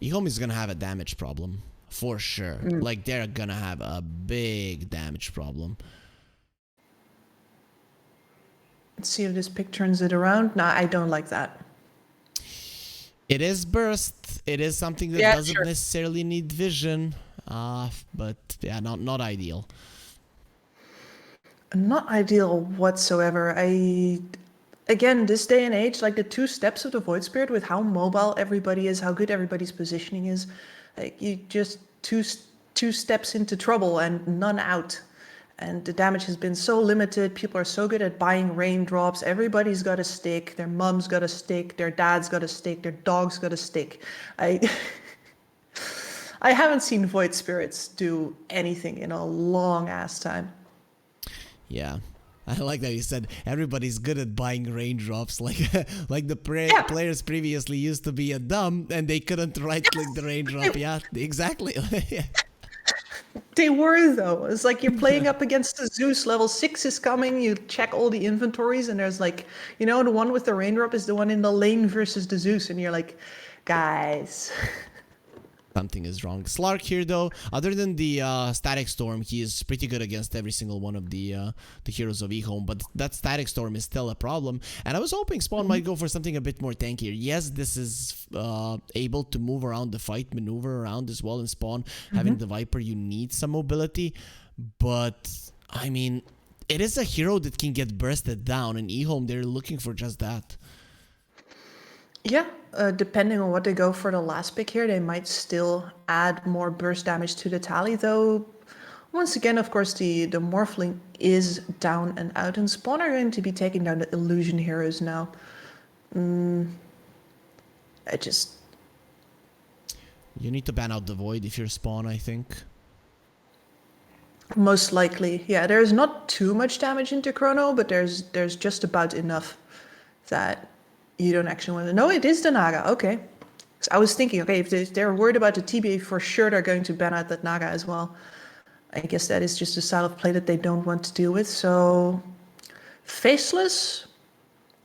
EHOME is gonna have a damage problem for sure. Like they're gonna have a big damage problem. Let's see if this pick turns it around. Nah, I don't like that. It is burst. It is something that doesn't necessarily need vision. But yeah, not ideal. Not ideal whatsoever. Again, this day and age, like the 2 steps of the Void Spirit with how mobile everybody is, how good everybody's positioning is, like you just two steps into trouble and none out. And the damage has been so limited. People are so good at buying raindrops. Everybody's got a stick. Their mom's got a stick. Their dad's got a stick. Their dog's got a stick. I haven't seen Void Spirits do anything in a long ass time. Yeah. I like that you said everybody's good at buying raindrops, like the players previously used to be a dumb and they couldn't right-click the raindrop. Yeah, exactly. They were, though. It's like you're playing up against the Zeus. Level 6 is coming. You check all the inventories, and there's like, you know, the one with the raindrop is the one in the lane versus the Zeus, and you're like, guys. Something is wrong. Slark here, though, other than the Static Storm, he is pretty good against every single one of the heroes of EHOME, but that Static Storm is still a problem. And I was hoping Spawn might go for something a bit more tankier. Yes, this is able to move around the fight, maneuver around as well in Spawn. Having the Viper, you need some mobility, but I mean, it is a hero that can get bursted down, and EHOME, they're looking for just that. Yeah, depending on what they go for the last pick here, they might still add more burst damage to the tally, though. Once again, of course, the Morphling is down and out, and Spawn are going to be taking down the Illusion heroes now. You need to ban out the Void if you're Spawn, I think. Most likely, yeah. There's not too much damage into Chrono, but there's just about enough that you don't actually want to. No, it is the Naga. Okay. So I was thinking, okay, if they're worried about the TBA, for sure they're going to ban out that Naga as well. I guess that is just a style of play that they don't want to deal with. So, Faceless,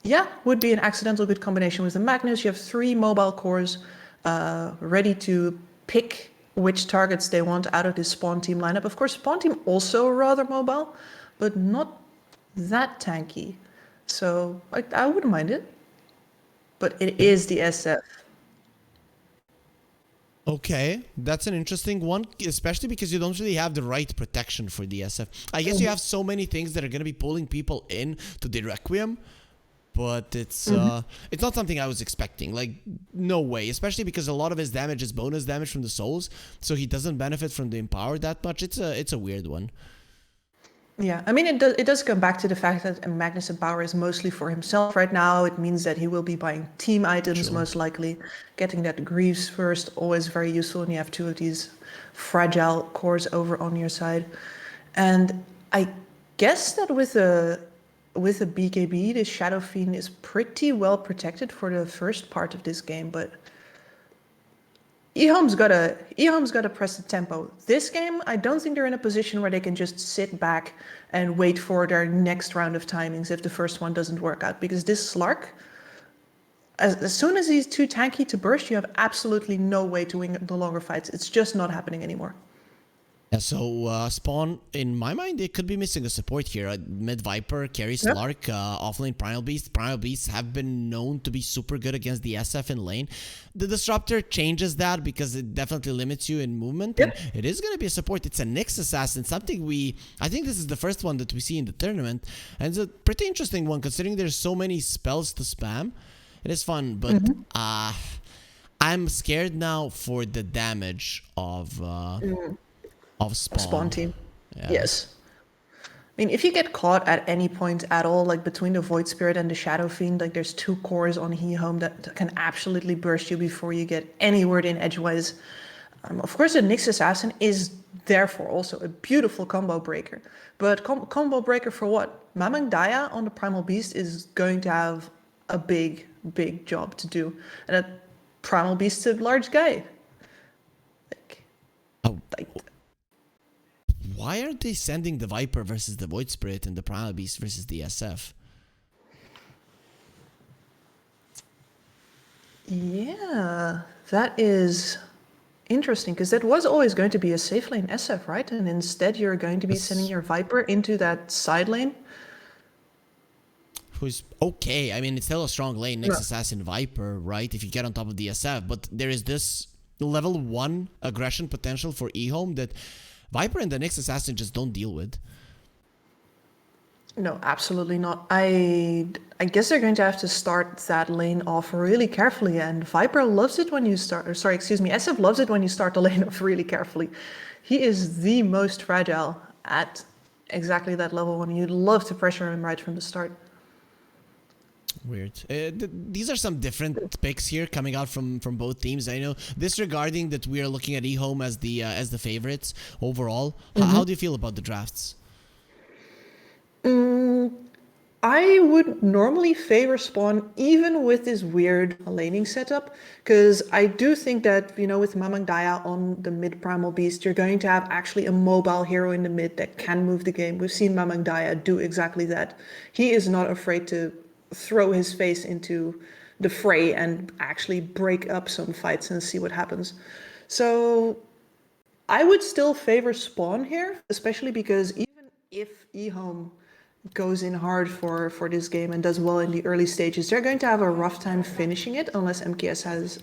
yeah, would be an accidental good combination with the Magnus. You have 3 mobile cores ready to pick which targets they want out of this Spawn team lineup. Of course, Spawn team also rather mobile, but not that tanky. So, I wouldn't mind it. But it is the SF. Okay, that's an interesting one, especially because you don't really have the right protection for the SF. I guess you have so many things that are going to be pulling people in to the Requiem, but it's not something I was expecting. Like, no way, especially because a lot of his damage is bonus damage from the souls, so he doesn't benefit from the Empower that much. It's a weird one. Yeah, I mean, it does come back to the fact that Magnus Empower is mostly for himself right now. It means that he will be buying team items, most likely. Getting that Greaves first, always very useful when you have 2 of these fragile cores over on your side. And I guess that with a BKB, the Shadow Fiend is pretty well protected for the first part of this game, but EHOME's gotta press the tempo. This game, I don't think they're in a position where they can just sit back and wait for their next round of timings if the first one doesn't work out. Because this Slark, as soon as he's too tanky to burst, you have absolutely no way to win the longer fights. It's just not happening anymore. Yeah, so Spawn, in my mind, they could be missing a support here. Mid Viper carries Slark, offlane Primal Beast. Primal Beasts have been known to be super good against the SF in lane. The Disruptor changes that because it definitely limits you in movement. And it is going to be a support. It's a Nyx Assassin, something I think this is the first one that we see in the tournament. And it's a pretty interesting one considering there's so many spells to spam. It is fun, but I'm scared now for the damage of Spawn team. Yeah. Yes. I mean, if you get caught at any point at all, like between the Void Spirit and the Shadow Fiend, like there's 2 cores on EHOME that can absolutely burst you before you get any word in edgewise. Of course, the Nyx Assassin is therefore also a beautiful combo breaker. But combo breaker for what? Mamang Daya on the Primal Beast is going to have a big, big job to do. And that Primal Beast's a large guy. Why aren't they sending the Viper versus the Void Spirit and the Primal Beast versus the SF? Yeah, that is Interesting, because that was always going to be a safe lane SF, right? And instead you're going to be sending your Viper into that side lane. Who's okay. I mean, it's still a strong lane next Yeah. Assassin Viper, right? If you get on top of the SF, but there is this level 1 aggression potential for EHOME that Viper and the next Assassin just don't deal with. No, absolutely not. I guess they're going to have to start that lane off really carefully, and Viper loves it when you start, or sorry, excuse me, SF loves it when you start the lane off really carefully. He is the most fragile at exactly that level when you'd love to pressure him right from the start. Weird. These are some different picks here coming out from both teams. I know, disregarding that we are looking at EHOME as the favorites overall. How do you feel about the drafts? I would normally favor Spawn even with this weird laning setup, because I do think that, you know, with Mamang Daya on the mid Primal Beast, you're going to have actually a mobile hero in the mid that can move the game. We've seen Mamang Daya do exactly that. He is not afraid to throw his face into the fray and actually break up some fights and see what happens. So I would still favor Spawn here, especially because even if EHOME goes in hard for this game and does well in the early stages, they're going to have a rough time finishing it unless MKS has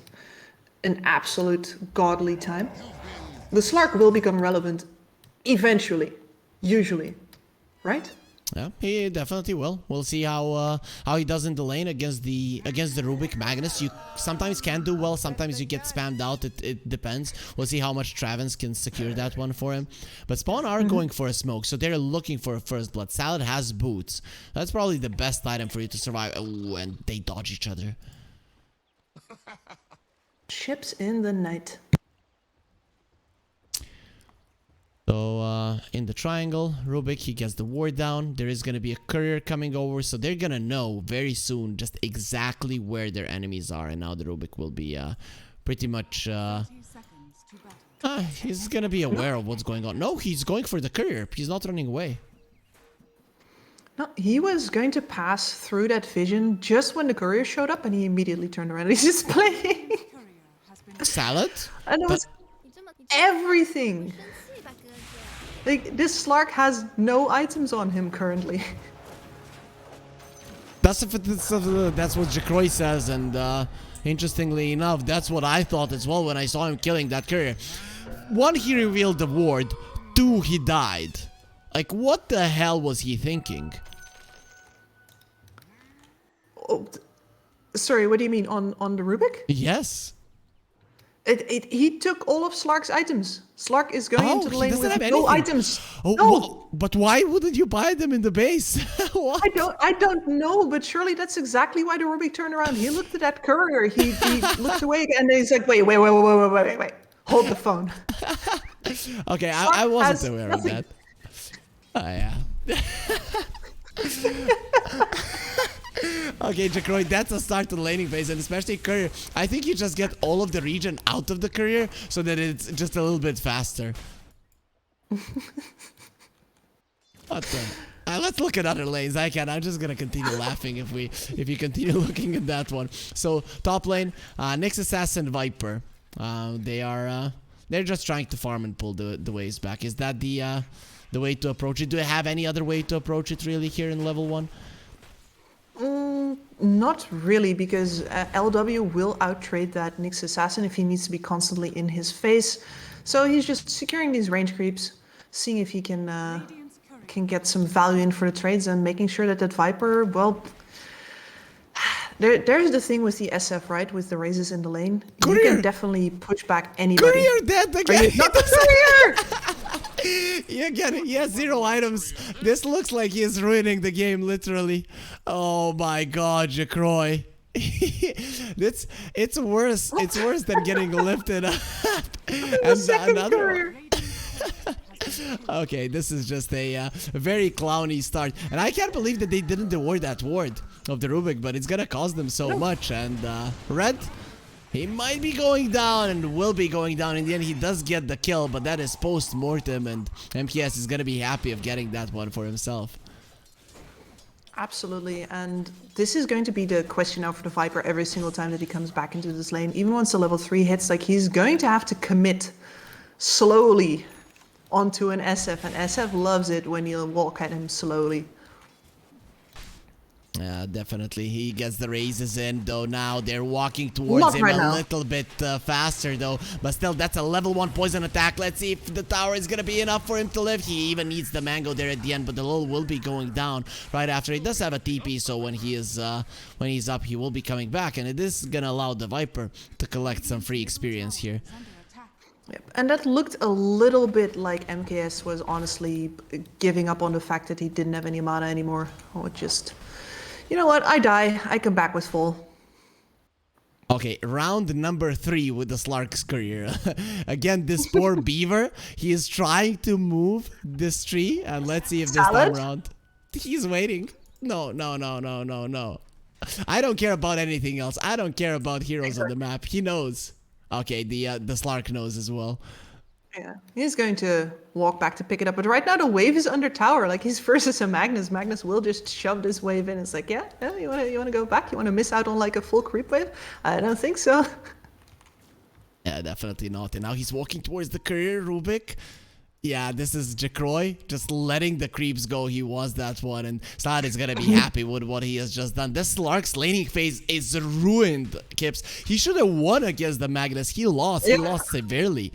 an absolute godly time. The Slark will become relevant eventually, usually, right? Yeah, he definitely will. We'll see how he does in the lane against the Rubik Magnus. You sometimes can do well, sometimes you get spammed out. It depends. We'll see how much Travis can secure that one for him. But Spawn are going for a smoke, so they're looking for a first blood. Salad has boots. That's probably the best item for you to survive. Oh, and they dodge each other. Chips in the night. So, in the triangle, Rubik, he gets the ward down. There is going to be a courier coming over, so they're going to know very soon just exactly where their enemies are. And now the Rubik will be pretty much... he's going to be aware of what's going on. No, he's going for the courier. He's not running away. No, he was going to pass through that vision just when the courier showed up, and he immediately turned around and he's just playing. Salad? And it was everything. Like, this Slark has no items on him currently. That's what Jacroy says, and interestingly enough, that's what I thought as well when I saw him killing that courier. 1, he revealed the ward. 2, he died. Like, what the hell was he thinking? Oh, sorry, what do you mean, on the Rubik? Yes. He took all of Slark's items. Slark is going into the he lane doesn't with have no anything. items. Oh, No! well, but why wouldn't you buy them in the base? What? I don't know, but surely that's exactly why the Rubik turned around. He looked at that courier. He looked away and he's like, wait. Hold the phone. Okay, Slark I wasn't has aware nothing. of that. Oh, yeah. Okay, Jacroy, that's a start to the laning phase, and especially courier. I think you just get all of the region out of the courier so that it's just a little bit faster. What the? Let's look at other lanes. I'm just gonna continue laughing if you continue looking at that one. So top lane, Nyx Assassin Viper. They're just trying to farm and pull the waves back. Is that the way to approach it? Do you have any other way to approach it really here in level 1? Not really, because LW will outtrade that Nyx Assassin if he needs to be constantly in his face. So he's just securing these range creeps, seeing if he can get some value in for the trades, and making sure that Viper, well, there's the thing with the SF, right? With the raises in the lane, Courier! You can definitely push back anybody. Courier dead again! Not the courier! You get it. He has 0 items. This looks like he is ruining the game, literally. Oh my god, Jacroy. It's worse. It's worse than getting lifted up. And another courier. Okay, this is just a very clowny start. And I can't believe that they didn't award that ward of the Rubik, but it's gonna cost them so much. And Red, he might be going down and will be going down. In the end, he does get the kill, but that is post-mortem, and MPS is gonna be happy of getting that one for himself. Absolutely, and this is going to be the question now for the Viper every single time that he comes back into this lane. Even once the level 3 hits, like he's going to have to commit slowly onto an SF, and SF loves it when you walk at him slowly. Yeah, definitely. He gets the raises in, though. Now they're walking towards Not him right a now. little bit faster, though. But still, that's a level 1 poison attack. Let's see if the tower is going to be enough for him to live. He even needs the mango there at the end, but the lull will be going down right after. He does have a TP, so when he's up, he will be coming back. And it is going to allow the Viper to collect some free experience here. Yep. And that looked a little bit like MKS was honestly giving up on the fact that he didn't have any mana anymore. Oh, just... You know what? I die. I come back with full. Okay, round number 3 with the Slark's career. Again, this poor beaver, he is trying to move this tree, and let's see if this time around he's waiting. No. I don't care about anything else. I don't care about heroes on the map. He knows. Okay, the Slark knows as well. Yeah, he's going to walk back to pick it up. But right now the wave is under tower. Like he's versus a Magnus. Magnus will just shove this wave in. It's like, yeah, you wanna go back? You wanna miss out on like a full creep wave? I don't think so. Yeah, definitely not. And now he's walking towards the career, Rubik. Yeah, this is Jacroy just letting the creeps go. He was that one, and Slad is gonna be happy with what he has just done. This Slark's laning phase is ruined, Kips. He should have won against the Magnus. He lost. He lost severely.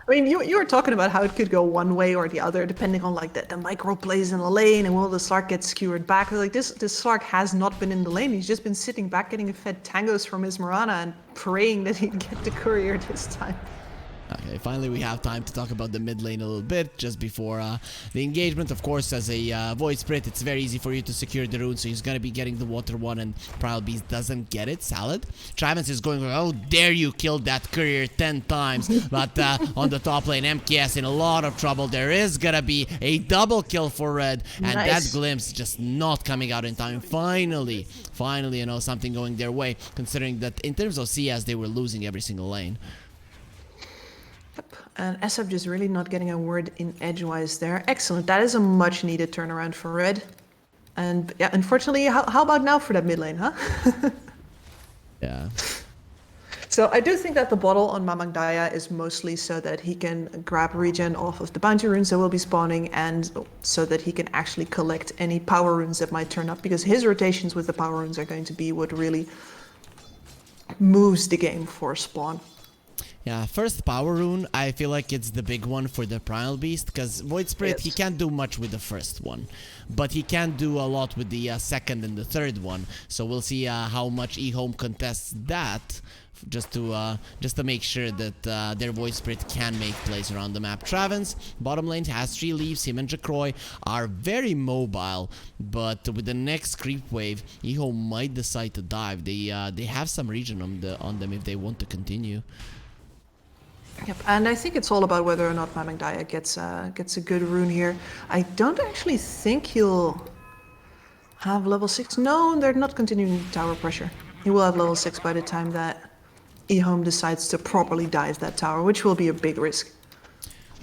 I mean, you were talking about how it could go one way or the other, depending on like the micro plays in the lane, and will the Slark get skewered back? Like this Slark has not been in the lane. He's just been sitting back, getting fed tangos from his Mirana and praying that he'd get the courier this time. Okay, finally we have time to talk about the mid lane a little bit, just before the engagement. Of course, as a Void Spirit, it's very easy for you to secure the rune, so he's going to be getting the water one, and Primal Beast doesn't get it. Salad. Travis is going, how dare you kill that courier 10 times, but on the top lane, MKS in a lot of trouble. There is going to be a double kill for Red, and that glimpse just not coming out in time. Finally, you know, something going their way, considering that in terms of CS, they were losing every single lane. Yep, and SF just really not getting a word in edgewise there. Excellent. That is a much needed turnaround for Red. And yeah, unfortunately, how about now for that mid lane, huh? Yeah. So I do think that the bottle on Mamang Daya is mostly so that he can grab regen off of the bounty runes that will be spawning, and so that he can actually collect any power runes that might turn up, because his rotations with the power runes are going to be what really moves the game for Spawn. Yeah, first power rune, I feel like it's the big one for the Primal Beast, because Void Spirit, he can't do much with the first one, but he can do a lot with the second and the third one, so we'll see how much EHOME contests that, just to make sure that their Void Spirit can make plays around the map. Travis, bottom lane, has 3 leaves. Him and Jacroy are very mobile, but with the next creep wave, EHOME might decide to dive. They have some regen on them if they want to continue. Yep, and I think it's all about whether or not Mamang Daya gets a good rune here. I don't actually think he'll have level 6. No, they're not continuing tower pressure. He will have level 6 by the time that EHOME decides to properly dive that tower, which will be a big risk.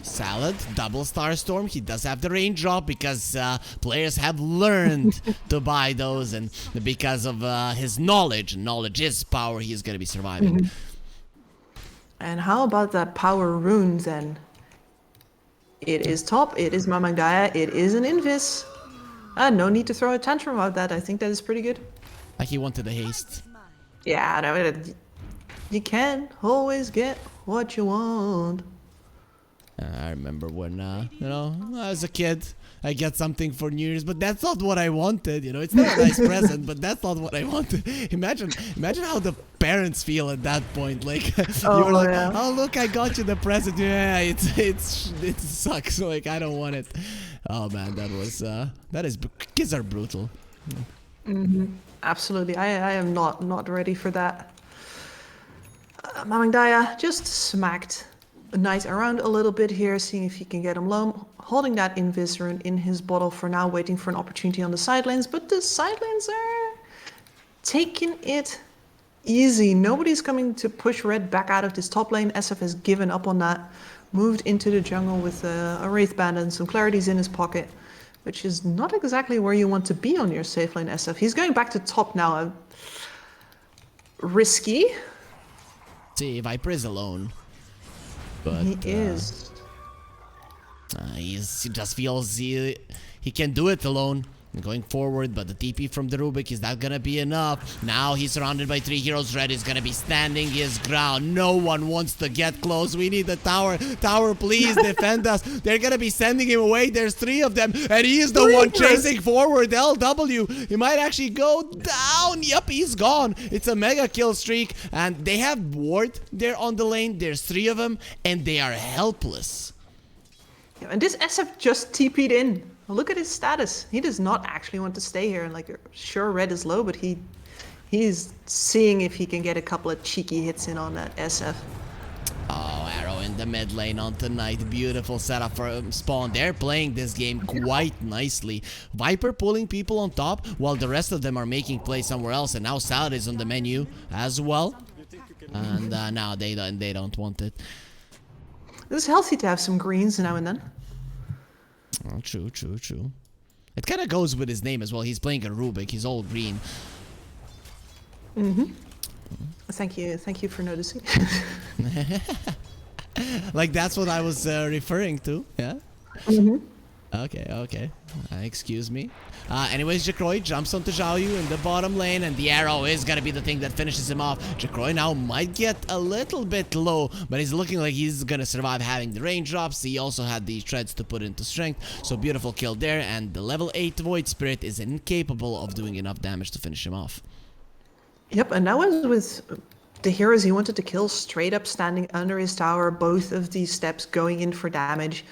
Salad, double Starstorm. He does have the range drop because players have learned to buy those, and because of his knowledge is power, he's going to be surviving. And how about that power rune then? It is top, it is Mamang Daya, it is an Invis. No need to throw a tantrum about that. I think that is pretty good. Like he wanted the haste. Yeah, no, you can always get what you want. I remember when, you know, I was a kid. I get something for New Year's, but that's not what I wanted. You know, it's not a nice present, but that's not what I wanted. Imagine how the parents feel at that point. Like you're like, oh look, I got you the present. Yeah, it sucks. Like I don't want it. Oh man, kids are brutal. Absolutely, I am not ready for that. Mamang Daya just smacked Knight around a little bit here, seeing if he can get him low, holding that Invis rune in his bottle for now, waiting for an opportunity on the side lanes, but the side lanes are taking it easy. Nobody's coming to push Red back out of this top lane. SF has given up on that, moved into the jungle with a Wraith Band and some Clarities in his pocket, which is not exactly where you want to be on your safe lane SF. He's going back to top now. Risky. See, Viper is alone. But He is. He just feels he can do it alone. Going forward, but the TP from the Rubik is not gonna be enough. Now he's surrounded by 3 heroes. Red is gonna be standing his ground. No one wants to get close. We need the tower. Tower, please defend us. They're gonna be sending him away. There's 3 of them, and he is the one chasing forward. LW, he might actually go down. Yep, he's gone. It's a mega kill streak, and they have ward there on the lane. There's 3 of them, and they are helpless. Yeah, and this SF just TP'd in. Look at his status. He does not actually want to stay here. And like, sure, red is low, but he's seeing if he can get a couple of cheeky hits in on that SF. Oh, Arrow in the mid lane on tonight. Beautiful setup for Spawn. They're playing this game quite nicely. Viper pulling people on top while the rest of them are making plays somewhere else. And now Salad is on the menu as well. And now they don't want it. It's healthy to have some greens now and then. Oh, true. It kind of goes with his name as well. He's playing a Rubik. He's all green. Thank you for noticing. Like, that's what I was referring to. Yeah. Okay. Excuse me. Anyways, Jacroy jumps onto Xiaoyu in the bottom lane, and the arrow is gonna be the thing that finishes him off. Jacroy now might get a little bit low, but he's looking like he's gonna survive having the range drops. He also had the shreds to put into strength, so beautiful kill there, and the level 8 Void Spirit is incapable of doing enough damage to finish him off. Yep, and that was with the heroes he wanted to kill straight up standing under his tower, both of these steps going in for damage.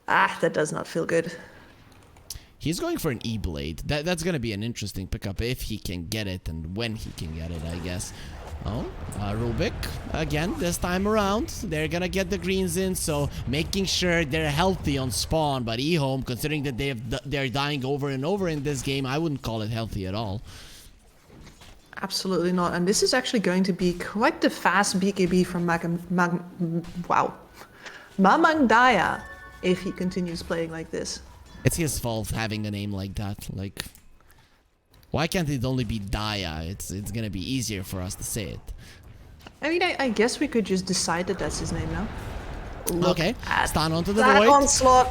That does not feel good. He's going for an E-Blade. That's going to be an interesting pickup if he can get it and when he can get it, I guess. Oh, Rubik, again, this time around. They're going to get the greens in, so making sure they're healthy on spawn. But EHOME, considering that they're dying over and over in this game, I wouldn't call it healthy at all. Absolutely not. And this is actually going to be quite the fast BKB from Mamangdaya if he continues playing like this. It's his fault having a name like that. Like, why can't it only be Daya? It's gonna be easier for us to say it. I mean, I guess we could just decide that that's his name now. Look okay, stand onto the that void. onslaught.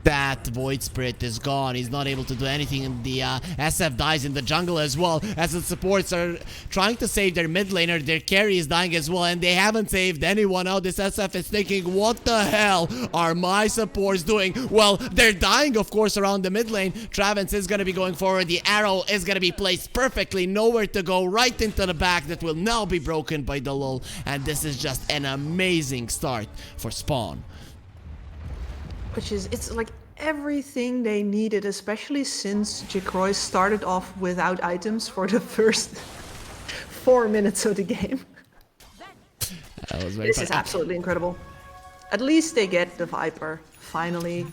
That Void Spirit is gone. He's not able to do anything, and the SF dies in the jungle as well, as the supports are trying to save their mid laner. Their carry is dying as well, and they haven't saved anyone out. This SF is thinking, what the hell are my supports doing? Well, they're dying, of course, around the mid lane. Travis is going to be going forward. The arrow is going to be placed perfectly, nowhere to go, right into the back. That will now be broken by the lull, and this is just an amazing start for Spawn. Which is, it's like everything they needed, especially since Jacroy started off without items for the first 4 minutes of the game. That was very This fun. is absolutely incredible. At least they get the Viper, finally.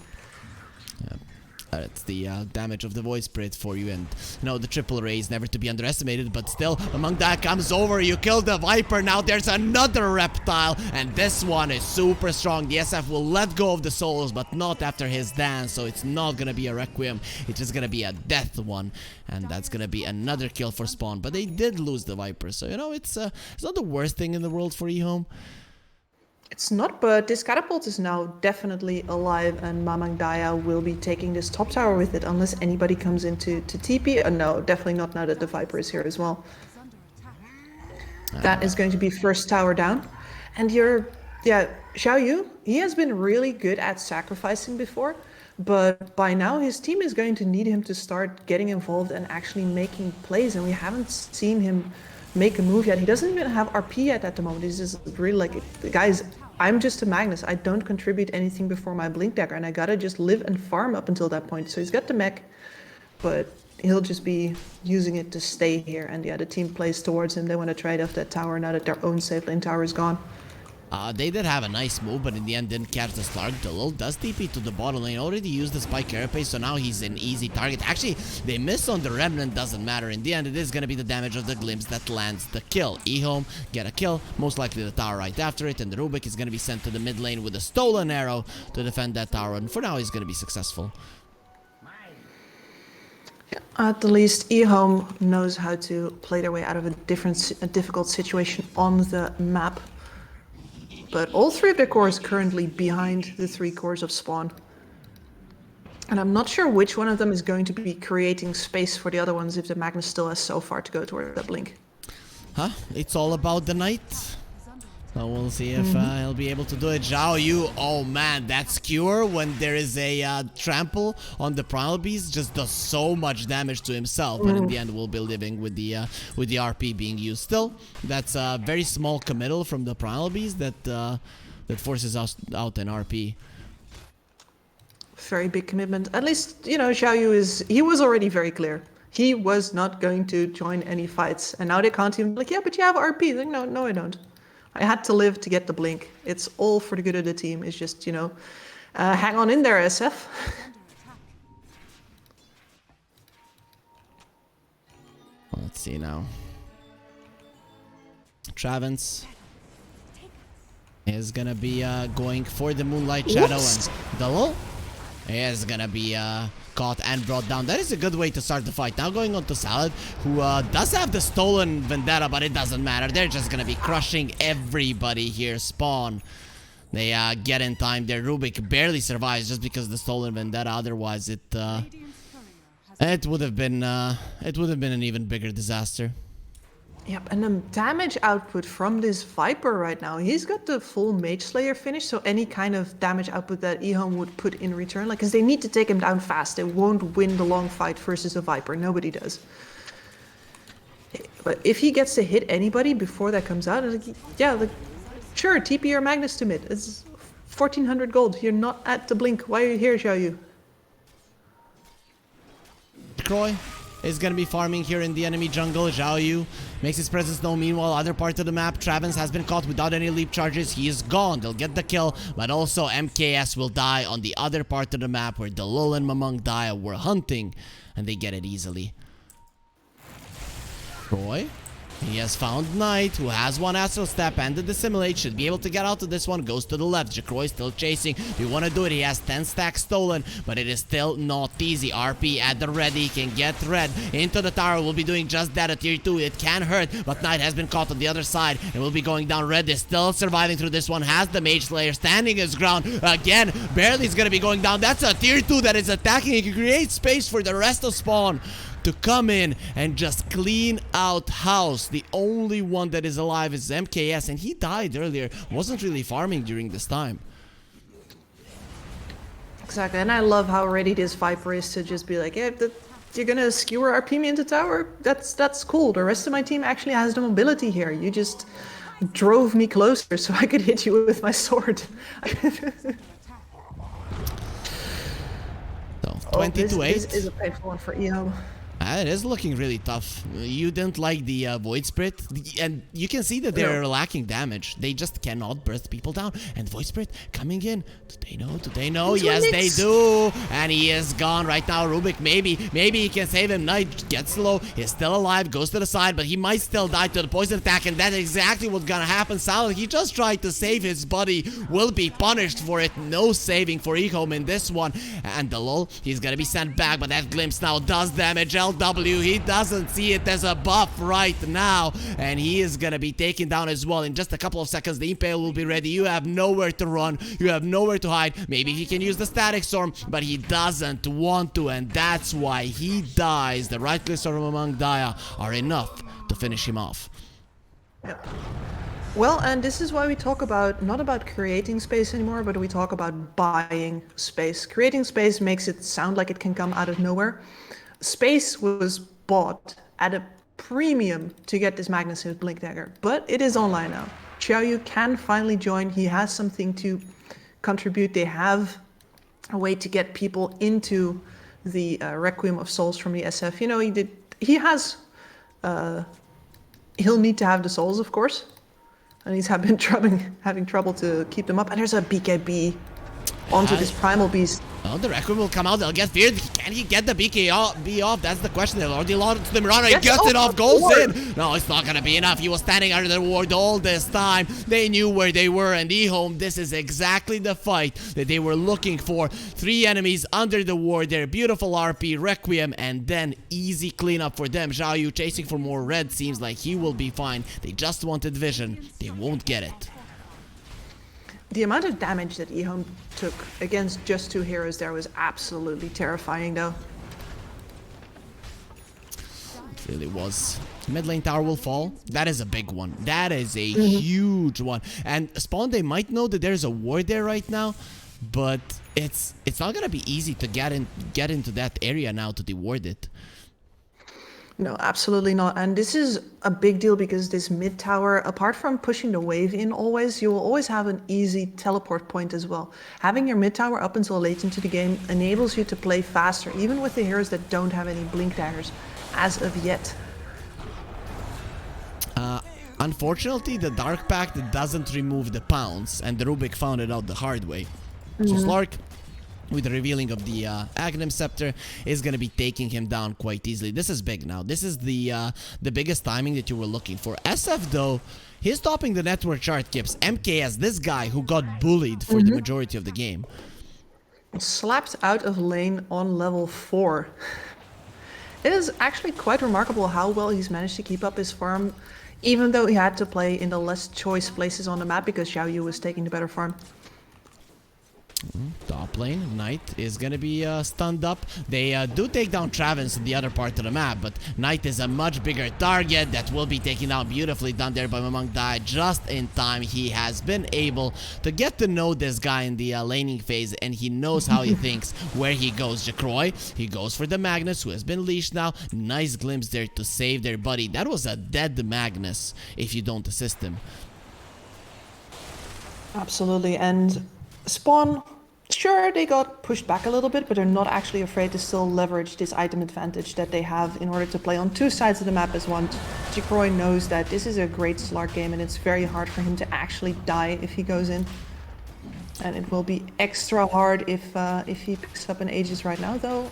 It's the damage of the Void Spirit for you, and you know, the triple ray is never to be underestimated, but still, among that comes over, you kill the Viper, now there's another reptile, and this one is super strong. The SF will let go of the souls, but not after his dance, so it's not gonna be a Requiem, it's just gonna be a death one, and that's gonna be another kill for Spawn, but they did lose the Viper, so you know, it's not the worst thing in the world for EHOME. It's not, but this catapult is now definitely alive, and Mamangdaya will be taking this top tower with it unless anybody comes into TP. No, definitely not now that the Viper is here as well. That is going to be first tower down. And Xiaoyu, he has been really good at sacrificing before, but by now his team is going to need him to start getting involved and actually making plays, and we haven't seen him make a move yet. He doesn't even have RP yet at the moment. He's just really like, guys, I'm just a Magnus. I don't contribute anything before my Blink Dagger, and I gotta just live and farm up until that point. So he's got the mech, but he'll just be using it to stay here. And yeah, the team plays towards him. They want to trade off that tower now that their own safe lane tower is gone. They did have a nice move, but in the end didn't catch the Slark. Dalil does TP to the bottom lane. Already used the Spike Carapace, so now he's an easy target. Actually, they miss on the Remnant, doesn't matter. In the end, it is going to be the damage of the Glimpse that lands the kill. EHOME get a kill, most likely the tower right after it, and the Rubik is going to be sent to the mid lane with a stolen arrow to defend that tower. And for now, he's going to be successful. At the least, EHOME knows how to play their way out of a difficult situation on the map. But all three of their cores currently behind the 3 cores of Spawn. And I'm not sure which one of them is going to be creating space for the other ones if the Magnus still has so far to go toward that blink. Huh? It's all about the Knight. So we'll see if he'll be able to do it. Zhao Yu, oh man, that skewer when there is a trample on the Primal Beast just does so much damage to himself. But in the end, we'll be living with the RP being used. Still, that's a very small committal from the Primal Beast that that forces us out an RP. Very big commitment. At least, you know, Zhao Yu he was already very clear. He was not going to join any fights. And now they can't even be like, yeah, but you have RP. Like, no, I don't. I had to live to get the blink. It's all for the good of the team. It's just, you know, hang on in there, SF. Let's see now. Travens is gonna be going for the Moonlight Shadow. Whoops. And Dalil is gonna be caught and brought down. That is a good way to start the fight. Now going on to Salad, who does have the stolen Vendetta, but it doesn't matter. They're just gonna be crushing everybody here. Spawn, they get in time there. Rubik barely survives just because of the stolen Vendetta. Otherwise, it would have been an even bigger disaster. Yep, and the damage output from this Viper right now, he's got the full Mage Slayer finish, so any kind of damage output that EHOME would put in return, like, because they need to take him down fast. They won't win the long fight versus a Viper. Nobody does. But if he gets to hit anybody before that comes out, like, yeah, like, sure, TP your Magnus to mid. It's 1400 gold. You're not at the blink. Why are you here, Zhao Yu? Croy is going to be farming here in the enemy jungle. Zhao Yu makes his presence known. Meanwhile, other part of the map, Travens has been caught without any leap charges. He is gone. They'll get the kill, but also MKS will die on the other part of the map where Dalil and Mamang Daya were hunting, and they get it easily. Croy, he has found Knight, who has one Astral Step and the Dissimulate. Should be able to get out of this one. Goes to the left. Jacroy still chasing. Do you want to do it? He has 10 stacks stolen, but it is still not easy. RP at the ready. Can get red into the tower. Will be doing just that at tier 2. It can hurt, but Knight has been caught on the other side and will be going down. Red is still surviving through this one. Has the Mage Slayer standing his ground. Again, barely is going to be going down. That's a tier 2 that is attacking. It can create space for the rest of Spawn to come in and just clean out house. The only one that is alive is MKS, and he died earlier. Wasn't really farming during this time. Exactly, and I love how ready this Viper is to just be like, yeah, you're gonna skewer RP me into tower? That's cool. The rest of my team actually has the mobility here. You just drove me closer so I could hit you with my sword. So, 20-8. This is a painful one for EHOME. It is looking really tough. You didn't like the Void Spirit, and you can see that they're lacking damage. They just cannot burst people down. And Void Spirit coming in. Do they know? Do they know? Yes, they do. And he is gone right now. Rubik, maybe he can save him. Knight gets low. He's still alive. Goes to the side, but he might still die to the poison attack, and that's exactly what's gonna happen. Salad, he just tried to save his buddy. Will be punished for it. No saving for EHOME in this one. And the lull, he's gonna be sent back, but that glimpse now does damage. LW, he doesn't see it as a buff right now, and he is gonna be taken down as well. In just a couple of seconds, the Impale will be ready. You have nowhere to run, you have nowhere to hide. Maybe he can use the Static Storm, but he doesn't want to, and that's why he dies. The right clicks from among Daya are enough to finish him off. Yep. Well, and this is why we talk about, not about creating space anymore, but we talk about buying space. Creating space makes it sound like it can come out of nowhere. Space was bought at a premium to get this Magnus hit Blink Dagger, but it is online now. Xiaoyu can finally join. He has something to contribute. They have a way to get people into the Requiem of Souls from the SF. You know, he'll need to have the souls, of course. And he's been having trouble to keep them up. And there's a BKB onto this Primal Beast. Well, the Requiem will come out. They'll get feared. Can he get the BKB off? That's the question. They'll already launched the Mirana. He gets it off. Goes in. No, it's not going to be enough. He was standing under the ward all this time. They knew where they were. And EHOME, this is exactly the fight that they were looking for. 3 enemies under the ward there. Beautiful RP, Requiem, and then easy cleanup for them. Xiaoyu chasing for more red. Seems like he will be fine. They just wanted vision. They won't get it. The amount of damage that EHOME took against just 2 heroes there was absolutely terrifying, though. It really was. Mid lane tower will fall. That is a big one. That is a huge one. And Spawn, they might know that there's a ward there right now, but it's not gonna be easy to get into that area now to deward it. No, absolutely not. And this is a big deal because this mid tower, apart from pushing the wave in always, you will always have an easy teleport point as well. Having your mid tower up until late into the game enables you to play faster, even with the heroes that don't have any blink daggers as of yet. Unfortunately, the Dark Pact doesn't remove the pounce, and the Rubik found it out the hard way. So Slark, with the revealing of the Aghanim Scepter, is going to be taking him down quite easily. This is big now. This is the biggest timing that you were looking for. SF, though, he's topping the network chart, Kips. MKS, this guy who got bullied for the majority of the game. Slapped out of lane on level 4. It is actually quite remarkable how well he's managed to keep up his farm, even though he had to play in the less choice places on the map because Xiaoyu was taking the better farm. Top lane, Knight is gonna be stunned up. They do take down Travis in the other part of the map, but Knight is a much bigger target that will be taken down. Beautifully done there by Mamang Dai just in time. He has been able to get to know this guy in the laning phase, and he knows how he thinks, where he goes. Jacroy, he goes for the Magnus, who has been leashed now. Nice glimpse there to save their buddy. That was a dead Magnus if you don't assist him. Absolutely, and Spawn, sure, they got pushed back a little bit, but they're not actually afraid to still leverage this item advantage that they have in order to play on 2 sides of the map as one. Jacroy knows that this is a great Slark game, and it's very hard for him to actually die if he goes in. And it will be extra hard if he picks up an Aegis right now, though.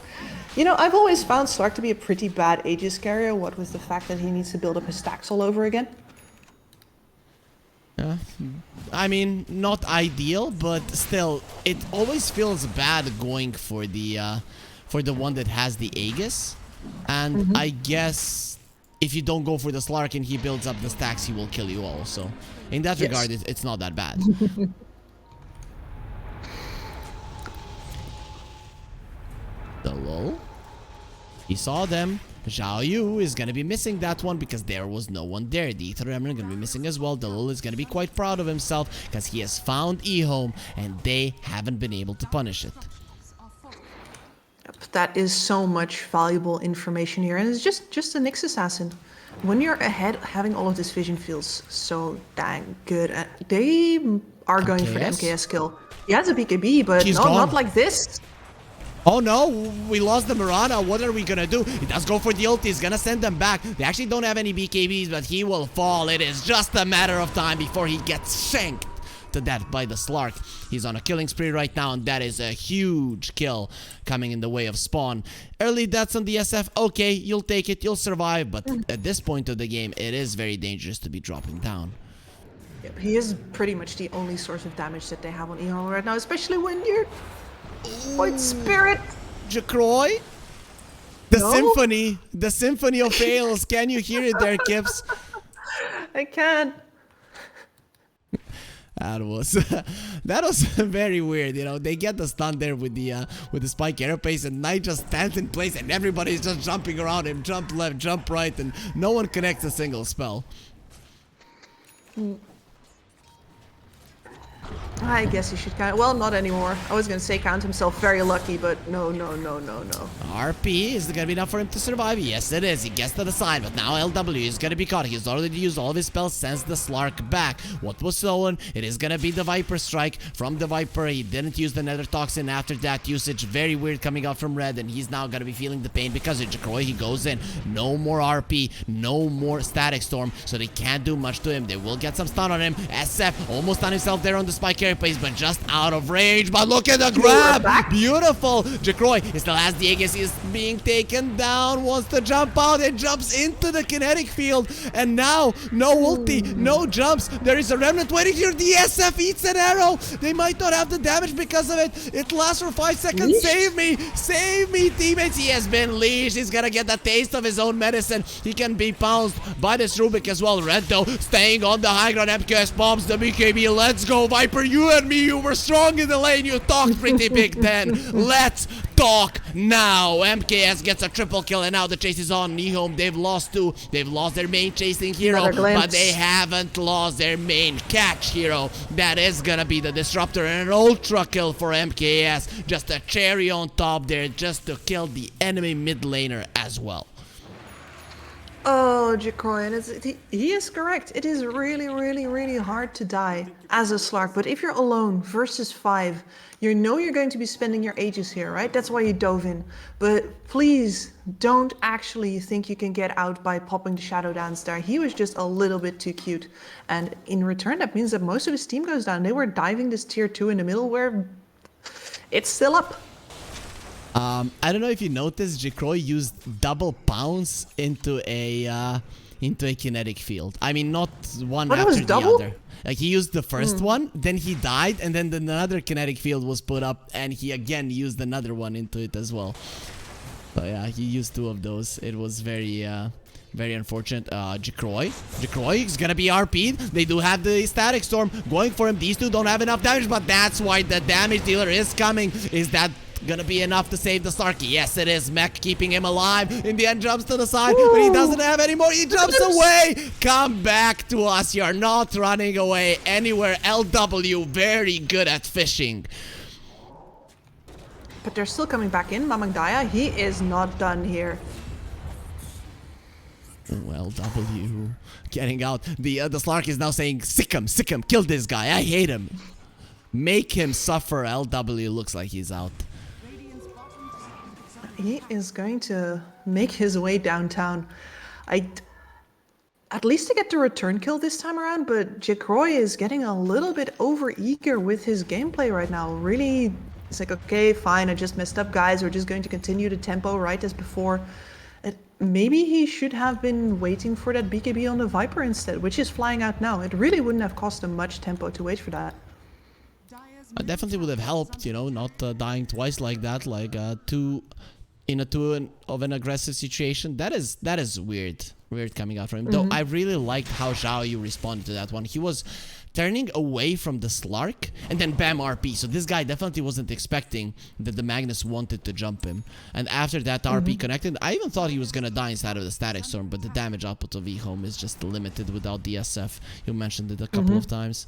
You know, I've always found Slark to be a pretty bad Aegis carrier, what with the fact that he needs to build up his stacks all over again. I mean, not ideal, but still, it always feels bad going for the one that has the Aegis. And I guess if you don't go for the Slark and he builds up the stacks, he will kill you all. So in that regard, it's not that bad. The lol. He saw them. Xiaoyu is going to be missing that one because there was no one there. The Ether Remnant going to be missing as well. Dalil is going to be quite proud of himself because he has found EHOME and they haven't been able to punish it. That is so much valuable information here, and it's just a Nyx assassin. When you're ahead, having all of this vision feels so dang good. They are going for the MKS kill. He has a BKB, but no, not like this. Oh no, we lost the Mirana. What are we gonna do? He does go for the ulti. He's gonna send them back. They actually don't have any BKBs, but he will fall. It is just a matter of time before he gets shanked to death by the Slark. He's on a killing spree right now, and that is a huge kill coming in the way of Spawn. Early deaths on the SF, okay, you'll take it, you'll survive, but at this point of the game, it is very dangerous to be dropping down. Yep, he is pretty much the only source of damage that they have on EHOME right now, especially when you're White Spirit. Jacroy? The symphony of fails. Can you hear it there, Kips? I can. That was very weird, you know. They get the stun there with the spike aeropace, and Knight just stands in place, and everybody's just jumping around him, jump left, jump right, and no one connects a single spell. I guess he should count. Well, not anymore. I was gonna say count himself very lucky, but no, no, no, no, no. RP, is it gonna be enough for him to survive? Yes, it is. He gets to the side, but now LW is gonna be caught. He's already used all of his spells, sends the Slark back. What was stolen? It is gonna be the Viper Strike from the Viper. He didn't use the Nether Toxin after that usage. Very weird coming out from Red, and he's now gonna be feeling the pain because of Jacroy. He goes in. No more RP, no more Static Storm, so they can't do much to him. They will get some stun on him. SF almost on himself there on the spike carry place, but just out of range. But look at the grab! Beautiful! Jacroy still has the Aegis. He's being taken down. Wants to jump out and jumps into the kinetic field. And now, no ulti, no jumps. There is a remnant waiting here. The SF eats an arrow. They might not have the damage because of it. It lasts for 5 seconds. Leash? Save me! Save me, teammates! He has been leashed. He's gonna get the taste of his own medicine. He can be pounced by this Rubik as well. Red though, staying on the high ground. MKS bombs the BKB. Let's go, Viper. You and me, you were strong in the lane. You talked pretty big then. Let's talk now. MKS gets a triple kill, and now the chase is on. EHOME, they've lost 2. They've lost their main chasing hero, but they haven't lost their main catch hero. That is gonna be the disruptor, and an ultra kill for MKS. Just a cherry on top there, just to kill the enemy mid laner as well. Oh, Jacroy, and he is correct. It is really, really, really hard to die as a Slark. But if you're alone versus 5, you know you're going to be spending your ages here, right? That's why you dove in. But please don't actually think you can get out by popping the Shadow Dance there. He was just a little bit too cute. And in return, that means that most of his team goes down. They were diving this tier 2 in the middle where it's still up. I don't know if you noticed, Jacroy used double pounce into a kinetic field. I mean, not one after the other. Like, he used the first one, then he died, and then another kinetic field was put up, and he again used another one into it as well. So yeah, he used 2 of those. It was very unfortunate. Jacroy is gonna be RP'd. They do have the Static Storm going for him. These 2 don't have enough damage, but that's why the damage dealer is coming. Is that gonna be enough to save the Starky? Yes, it is. Mech keeping him alive. In the end, jumps to the side, but he doesn't have any more. He jumps away. Come back to us. You're not running away anywhere. LW, very good at fishing. But they're still coming back in. Mamangdaya, he is not done here. Well, W getting out. The Slark is now saying, sick him, kill this guy. I hate him. Make him suffer. LW looks like he's out. He is going to make his way downtown. At least to get the return kill this time around, but Jacroy is getting a little bit over-eager with his gameplay right now. Really, it's like, okay, fine, I just messed up, guys. We're just going to continue the tempo right as before. Maybe he should have been waiting for that BKB on the Viper instead, which is flying out now. It really wouldn't have cost him much tempo to wait for that. Definitely would have helped, you know, not dying twice like that, like in a 2 of an aggressive situation. That is weird coming out from him. Though I really liked how Zhao Yu responded to that one. He was turning away from the Slark and then bam, RP. So this guy definitely wasn't expecting that the Magnus wanted to jump him. And after that RP connected, I even thought he was gonna die inside of the Static Storm, but the damage output of EHOME is just limited without the SF. You mentioned it a couple of times.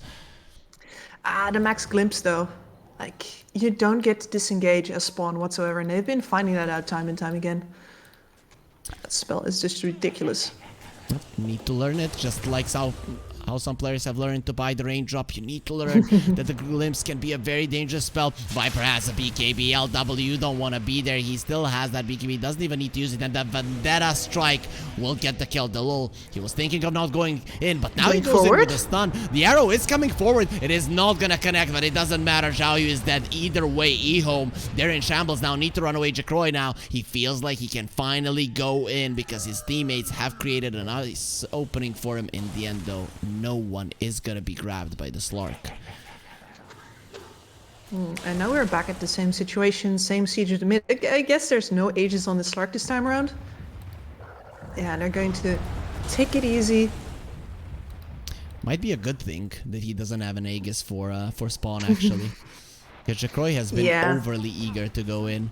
The max glimpse though, like, you don't get to disengage as spawn whatsoever, and they've been finding that out time and time again. That spell is just ridiculous. Need to learn it, just like how some players have learned to buy the raindrop. You need to learn that the glimpse can be a very dangerous spell. Viper has a BKB. LW don't want to be there. He still has that BKB. Doesn't even need to use it. And that Vendetta strike will get the kill. The lull. He was thinking of not going in, but now he goes in with a stun. The arrow is coming forward. It is not going to connect, but it doesn't matter. Zhao Yu is dead either way. EHOME, they're in shambles now. Need to run away. Jacroy now. He feels like he can finally go in because his teammates have created a nice opening for him. In the end, though, no one is gonna be grabbed by the Slark. And now we're back at the same situation, same siege at the mid. I guess there's no Aegis on the Slark this time around. Yeah, they're going to take it easy. Might be a good thing that he doesn't have an Aegis for spawn, actually. Because Jacroy has been overly eager to go in.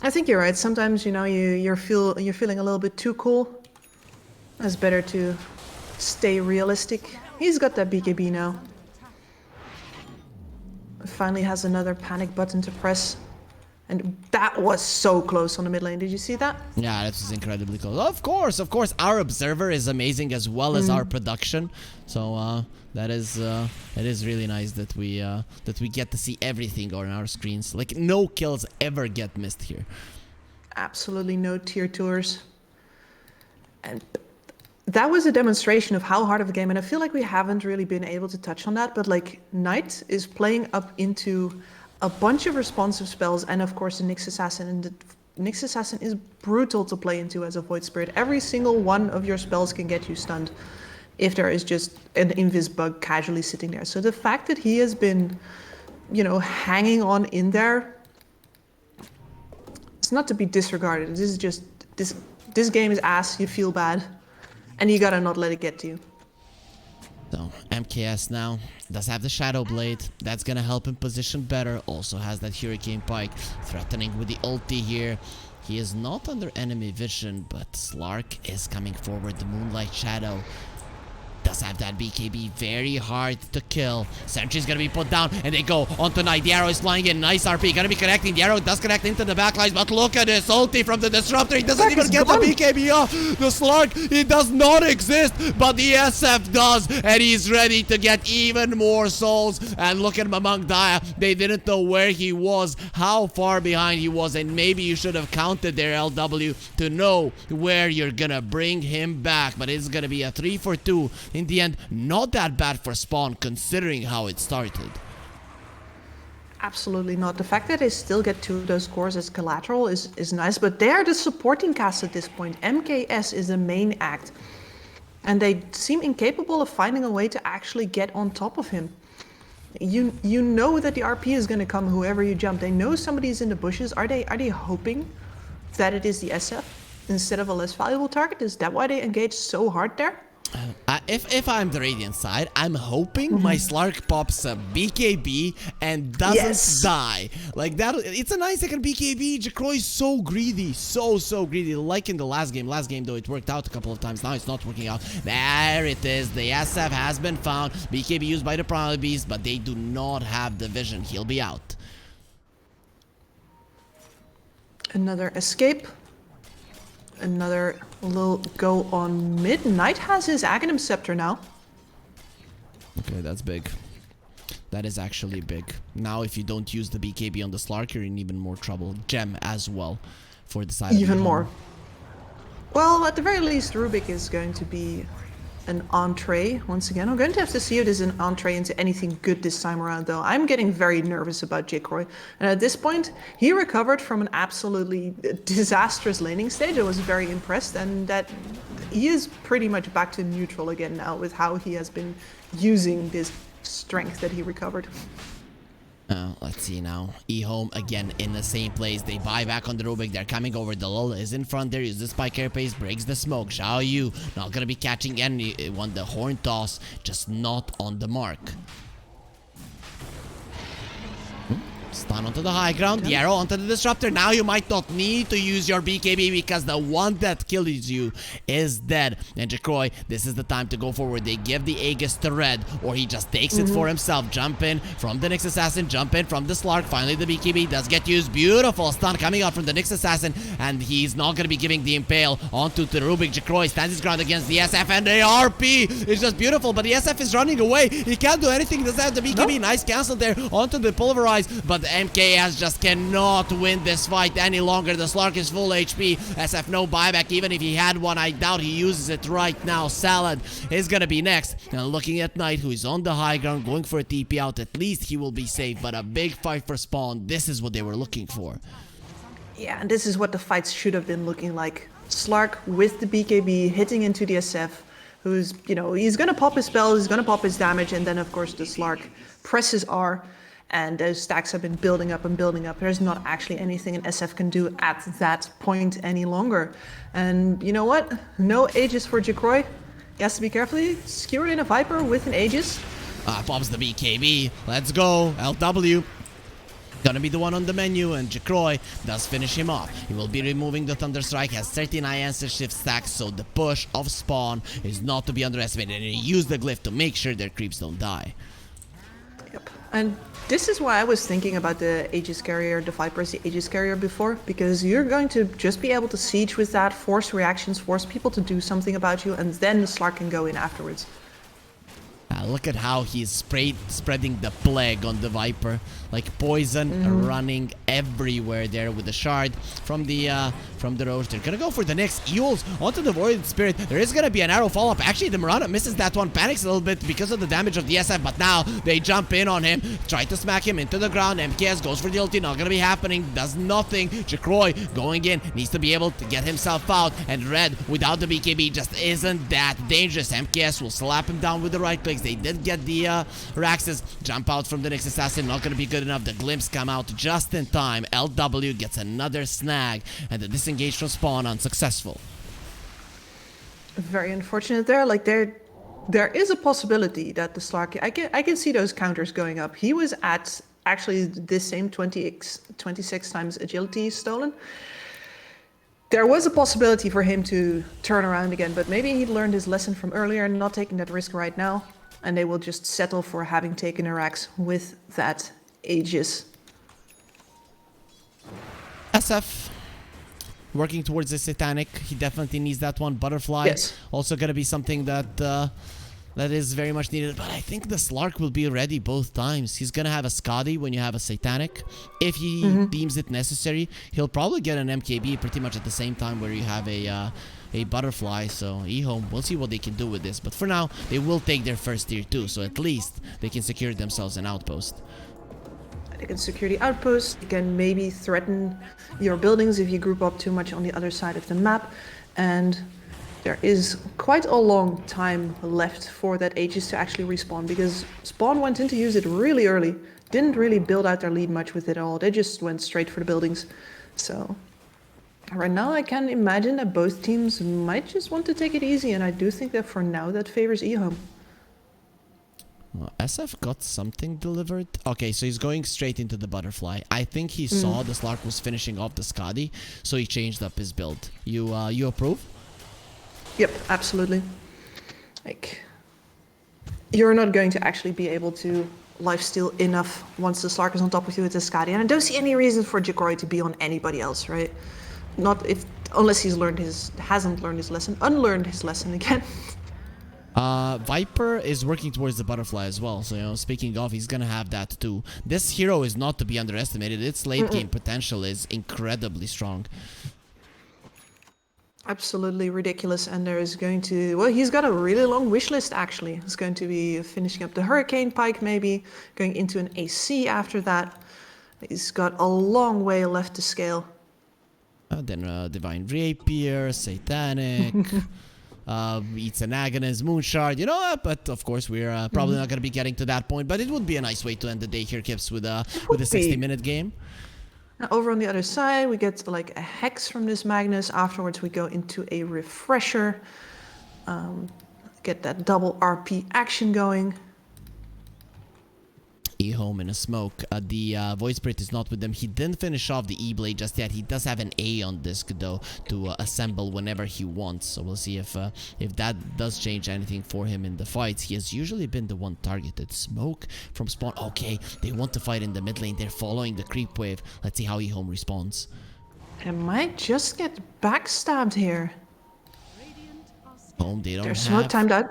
I think you're right. Sometimes, you know, you're feeling a little bit too cool. It's better to stay realistic. He's got that BKB now. finally has another panic button to press. And that was so close on the mid lane. Did you see that? Yeah, this is incredibly close. Of course. Our observer is amazing as well as our production. So that is it is really nice that we get to see everything on our screens. Like no kills ever get missed here. Absolutely no tier tours. And that was a demonstration of how hard of a game. And I feel like we haven't really been able to touch on that. But like Knight is playing up into a bunch of responsive spells, and of course the Nyx Assassin. And the Nyx Assassin is brutal to play into as a Void Spirit. Every single one of your spells can get you stunned if there is just an Invis bug casually sitting there. So the fact that he has been, hanging on in there, it's not to be disregarded. This is just, this game is ass, you feel bad, and you gotta not let it get to you. So, MKS now does have the Shadow Blade. That's gonna help him position better. Also has that Hurricane Pike threatening with the ulti here. He is not under enemy vision, but Slark is coming forward. The Moonlight Shadow does have that BKB, very hard to kill. Sentry's gonna be put down, and they go onto Knight. The arrow is flying in, nice RP, gonna be connecting. The arrow does connect into the backlines, but look at this ulti from the Disruptor. He doesn't even get the BKB off. The Slark, he does not exist, but the SF does, and he's ready to get even more souls. And look at him among Dia. They didn't know where he was, how far behind he was, and maybe you should have counted their LW to know where you're gonna bring him back. But it's gonna be a 3-for-2. In the end, not that bad for Spawn considering how it started. Absolutely not. The fact that they still get 2 of those cores as collateral is nice, but they are the supporting cast at this point. MKS is the main act, and they seem incapable of finding a way to actually get on top of him. You know that the RP is going to come whoever you jump. They know somebody's in the bushes. Are they hoping that it is the SF instead of a less valuable target? Is that why they engage so hard there? If I'm the Radiant side, I'm hoping my Slark pops a BKB and doesn't die. Like that, it's a 9-second BKB. Jacroy is so greedy, so greedy. Like in the last game. Last game though, it worked out a couple of times. Now it's not working out. There it is. The SF has been found. BKB used by the Primal Beast, but they do not have the vision. He'll be out. Another escape. Another little go on mid. Knight has his Aghanim Scepter now. Okay, that's big. That is actually big. Now if you don't use the BKB on the Slark, you're in even more trouble. Gem as well for the side of even more. Well, at the very least, Rubik is going to be an entree once again. I'm going to have to see if there's an entree into anything good this time around, though. I'm getting very nervous about Jacroy. And at this point, he recovered from an absolutely disastrous laning stage. I was very impressed, and that he is pretty much back to neutral again now with how he has been using this strength that he recovered. Let's see now. EHOME again in the same place. They buy back on the Rubik. They're coming over. The Lul is in front there. Uses the spike air pace. Breaks the smoke. Xiao Yu not gonna be catching anyone. The horn toss just not on the mark. Stun onto the high ground, the arrow onto the Disruptor. Now you might not need to use your BKB because the one that kills you is dead. And Jacroy, this is the time to go forward. They give the Aegis to Red, or he just takes it for himself. Jump in from the Nyx Assassin, jump in from the Slark. Finally, the BKB does get used. Beautiful stun coming out from the Nyx Assassin, and he's not going to be giving the Impale onto the Rubik. Jacroy stands his ground against the SF, and the RP is just beautiful, but the SF is running away. He can't do anything. Does have the BKB. Nice cancel there onto the Pulverize, but the MKS just cannot win this fight any longer. The Slark is full HP. SF no buyback. Even if he had one, I doubt he uses it right now. Salad is gonna be next. And looking at Knight, who is on the high ground, going for a TP out. At least he will be safe, but a big fight for Spawn. This is what they were looking for. Yeah, and this is what the fights should have been looking like. Slark with the BKB hitting into the SF, who's, he's gonna pop his spell, he's gonna pop his damage, and then of course the Slark presses R. And those stacks have been building up and building up. There's not actually anything an SF can do at that point any longer. And you know what? No Aegis for Jacroy. He has to be carefully skewered in a Viper with an Aegis. Pops the BKB. Let's go. LW. Gonna be the one on the menu, and Jacroy does finish him off. He will be removing the Thunderstrike, has 39 answer shift stacks, so the push of Spawn is not to be underestimated. And he used the glyph to make sure their creeps don't die. Yep. And this is why I was thinking about the Aegis Carrier, the Viper as the Aegis Carrier before, because you're going to just be able to siege with that, force reactions, force people to do something about you, and then the Slark can go in afterwards. Look at how he's spreading the plague on the Viper. Like poison running everywhere there with the shard from the Roach. They're gonna go for the next Eels onto the Void Spirit. There is gonna be an arrow follow-up. Actually, the Mirana misses that one, panics a little bit because of the damage of the SF, but now they jump in on him, try to smack him into the ground. MKS goes for the ulti, not gonna be happening, does nothing. Jacroy going in, needs to be able to get himself out, and Red without the BKB just isn't that dangerous. MKS will slap him down with the right clicks. They did get the Raxes jump out from the next assassin, not gonna be good enough. The glimpse come out just in time. LW gets another snag, and the disengage from spawn unsuccessful. Very unfortunate there. Like there is a possibility that the Slark, I can see those counters going up. He was at actually this same 26 times agility stolen. There was a possibility for him to turn around again, but maybe he learned his lesson from earlier and not taking that risk right now, and they will just settle for having taken a Rax with that Aegis. SF working towards the Satanic. He definitely needs that one. Butterfly. Yes. Also gonna be something that that is very much needed. But I think the Slark will be ready both times. He's gonna have a Skadi when you have a Satanic. If he deems it necessary, he'll probably get an MKB pretty much at the same time where you have a Butterfly. So EHOME, we'll see what they can do with this. But for now, they will take their first tier 2. So at least they can secure themselves an outpost. They can secure the outpost. You can maybe threaten your buildings if you group up too much on the other side of the map. And there is quite a long time left for that Aegis to actually respawn, because Spawn went in to use it really early. Didn't really build out their lead much with it at all. They just went straight for the buildings. So right now I can imagine that both teams might just want to take it easy, and I do think that for now that favors EHOME. SF got something delivered. Okay, so he's going straight into the Butterfly. I think he saw the Slark was finishing off the Skadi, so he changed up his build. You approve? Yep, absolutely. Like, you're not going to actually be able to lifesteal enough once the Slark is on top of you with the Skadi, and I don't see any reason for Jacroy to be on anybody else, right? Not if, unless he's hasn't learned his lesson, unlearned his lesson again. Viper is working towards the Butterfly as well, so, you know, speaking of, he's gonna have that too. This hero is not to be underestimated. Its late game potential is incredibly strong. Absolutely ridiculous, and there is going to, well, he's got a really long wish list actually. He's going to be finishing up the Hurricane Pike, maybe going into an AC after that. He's got a long way left to scale. Then Divine Rapier, Satanic, eats an Agonist, Moonshard, you know, but of course we're probably not going to be getting to that point, but it would be a nice way to end the day here, Kips, with a 60-minute game. Now over on the other side, we get like a Hex from this Magnus. Afterwards, we go into a Refresher. Get that double RP action going. EHOME in a smoke. The Void Spirit is not with them. He didn't finish off the E-Blade just yet. He does have an A on disc though to assemble whenever he wants. So we'll see if that does change anything for him in the fights. He has usually been the one targeted. Smoke from Spawn. Okay, they want to fight in the mid lane. They're following the creep wave. Let's see how EHOME responds. I might just get backstabbed here. Home, they don't Their have... smoke timed out.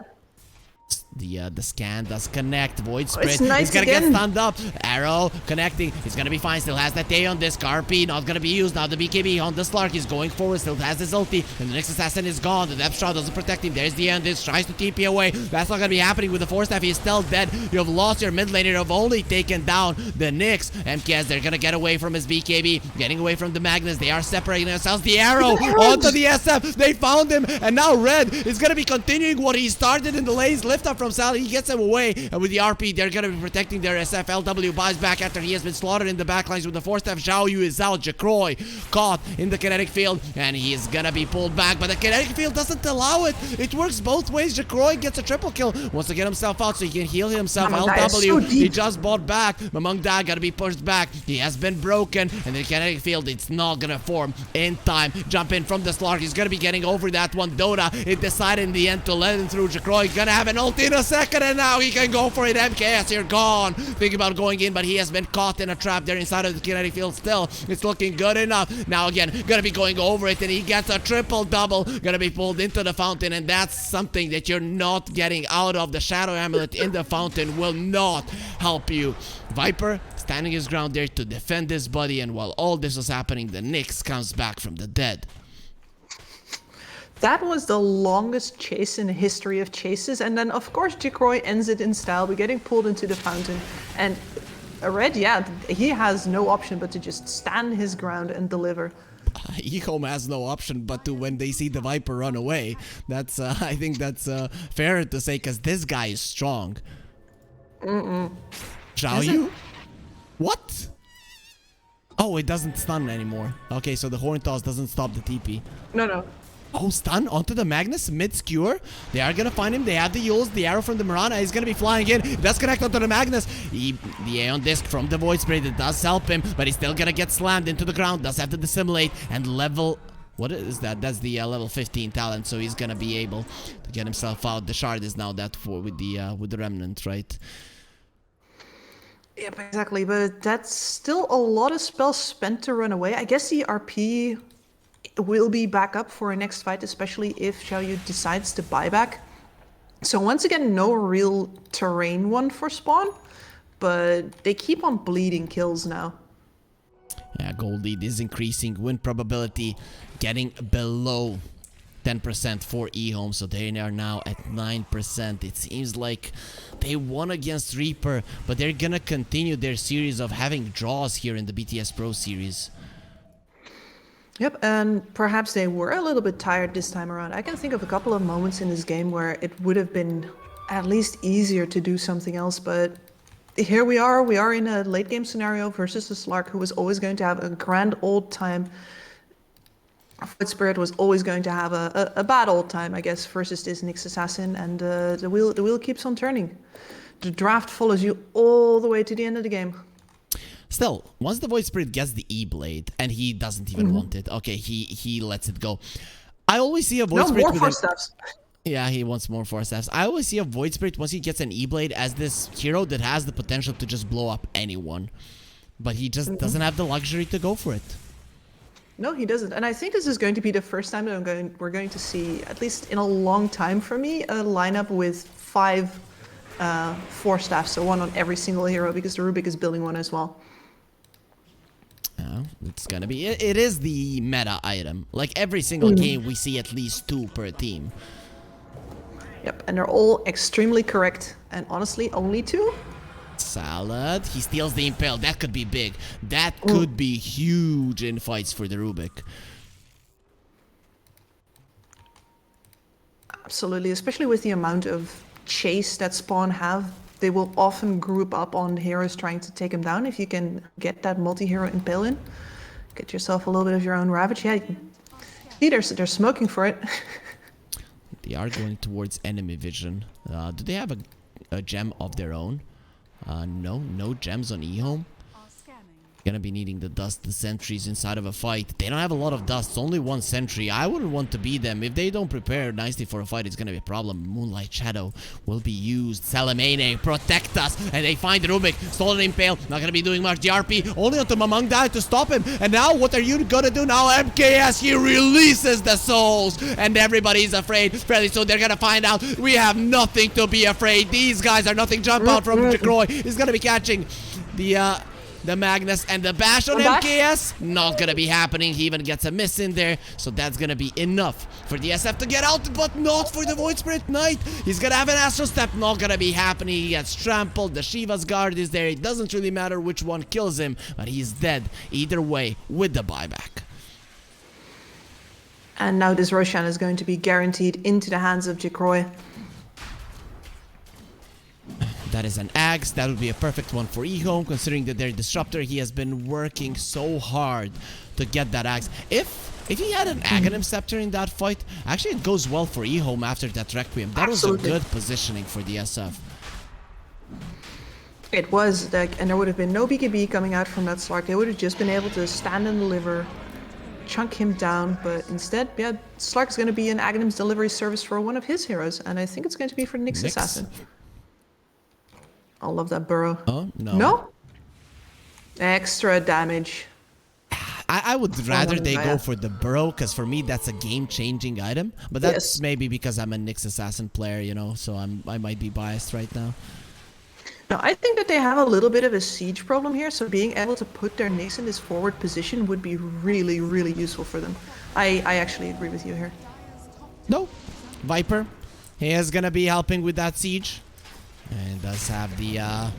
The scan does connect. Void Spirit nice is gonna again. get stunned up. Arrow connecting. He's gonna be fine. Still has that A on this. RP not gonna be used. Now the BKB on the Slark. He's going forward. Still has his ulti. And the next assassin is gone. The Depth Shroud doesn't protect him. There's the end. This tries to TP away. That's not gonna be happening with the Force Staff. He's still dead. You have lost your mid laner. You have only taken down the Nyx. MKS, they're gonna get away from his BKB. Getting away from the Magnus. They are separating themselves. The arrow onto the SF. They found him. And now Red is gonna be continuing what he started in the lanes. Lift up from Sally. He gets him away, and with the RP, they're gonna be protecting their SF. LW buys back after he has been slaughtered in the backlines with the Force Staff. Zhao Yu is out. Jacroy caught in the kinetic field, and he is gonna be pulled back, but the kinetic field doesn't allow it. It works both ways. Jacroy gets a triple kill, wants to get himself out so he can heal himself. LW, he just bought back. Mamang Da gotta be pushed back. He has been broken, and the kinetic field, it's not gonna form in time. Jump in from the Slark. He's gonna be getting over that one. Dota, it decided in the end to let him through. Jacroy gonna have an ulti. a second, and now he can go for it. MKS, you're gone. Thinking about going in, but he has been caught in a trap there inside of the kinetic field still. It's looking good enough. Now again, gonna be going over it, and he gets a triple-double. Gonna be pulled into the fountain, and that's something that you're not getting out of. The Shadow Amulet in the fountain will not help you. Viper standing his ground there to defend his buddy, and while all this was happening, the Nyx comes back from the dead. That was the longest chase in the history of chases, and then of course Jacroy ends it in style. We're getting pulled into the fountain, and Red, yeah, he has no option but to just stand his ground and deliver. EHOME has no option but to, when they see the Viper run away. That's I think that's fair to say, because this guy is strong. Shall you? What? Oh, it doesn't stun anymore. Okay, so the Horn Toss doesn't stop the TP. No. Oh, stun onto the Magnus, mid-skewer. They are gonna find him. They have the Yules, the arrow from the Mirana. He's gonna be flying in. That's connect onto the Magnus. The Aeon Disc from the Void Spirit, it does help him, but he's still gonna get slammed into the ground. Does have to dissimulate and level... What is that? That's the level 15 talent, so he's gonna be able to get himself out. The shard is now that for with the Remnant, right? Yep, exactly, but that's still a lot of spells spent to run away. I guess the RP will be back up for a next fight, especially if Xiaoyu decides to buy back. So once again, no real terrain one for Spawn, but they keep on bleeding kills now. Yeah, gold lead is increasing. Win probability getting below 10% for EHOME, so they are now at 9%. It seems like they won against Reaper, but they're gonna continue their series of having draws here in the BTS Pro Series. Yep, and perhaps they were a little bit tired this time around. I can think of a couple of moments in this game where it would have been at least easier to do something else, but here we are in a late game scenario versus the Slark, who was always going to have a grand old time. Void Spirit was always going to have a bad old time, I guess, versus this Nyx Assassin, and the wheel keeps on turning. The draft follows you all the way to the end of the game. Still, once the Void Spirit gets the E-Blade, and he doesn't even want it, okay, he lets it go. I always see a Void Spirit with Force Staffs. Yeah, he wants more Force Staffs. I always see a Void Spirit once he gets an E-Blade as this hero that has the potential to just blow up anyone. But he just doesn't have the luxury to go for it. No, he doesn't. And I think this is going to be the first time that we're going to see, at least in a long time for me, a lineup with 5 Force Staffs, so one on every single hero, because the Rubik is building one as well. It's gonna be... It is the meta item. Like every single game, we see at least 2 per team. Yep, and they're all extremely correct. And honestly, only 2? Salad. He steals the Impale. That could be big. That could be huge in fights for the Rubik. Absolutely, especially with the amount of chase that Spawn have. They will often group up on heroes trying to take him down. If you can get that multi-hero Impale in, get yourself a little bit of your own Ravage. Yeah, see, they're smoking for it. They are going towards enemy vision. Do they have a gem of their own? No gems on EHOME. Gonna be needing the dust, the sentries inside of a fight. They don't have a lot of dust, it's only 1 sentry. I wouldn't want to be them. If they don't prepare nicely for a fight, it's gonna be a problem. Moonlight Shadow will be used. Salamene, protect us. And they find the Rubik. Stolen Impale, not gonna be doing much. The RP only onto Mamang Dai to stop him. And now what are you gonna do now? MKS, he releases the souls. And everybody's afraid. Fairly soon they're gonna find out. We have nothing to be afraid. These guys are nothing. Jump out from Jacroy. He's gonna be catching the Magnus and the bash on MKS. Not gonna be happening. He even gets a miss in there. So that's gonna be enough for the SF to get out, but not for the Void Spirit Knight. He's gonna have an Astral Step. Not gonna be happening. He gets trampled. The Shiva's Guard is there. It doesn't really matter which one kills him, but he's dead either way with the buyback. And now this Roshan is going to be guaranteed into the hands of Jacroy. That is an Axe. That would be a perfect one for EHOME, considering that their Disruptor, he has been working so hard to get that Axe. If he had an Aghanim Scepter in that fight, actually it goes well for EHOME after that Requiem. That was a good positioning for the SF. It was, like, and there would have been no BKB coming out from that Slark. They would have just been able to stand and deliver chunk him down, but instead, yeah, Slark's going to be an Aghanim's delivery service for one of his heroes, and I think it's going to be for Nyx Assassin. I love that burrow. Oh, no. No? Extra damage. I would rather they go for the burrow, because for me that's a game-changing item. But that's maybe because I'm a Nyx Assassin player, you know, so I might be biased right now. No, I think that they have a little bit of a siege problem here, so being able to put their Nyx in this forward position would be really, really useful for them. I actually agree with you here. No. Viper, he is going to be helping with that siege. And does have the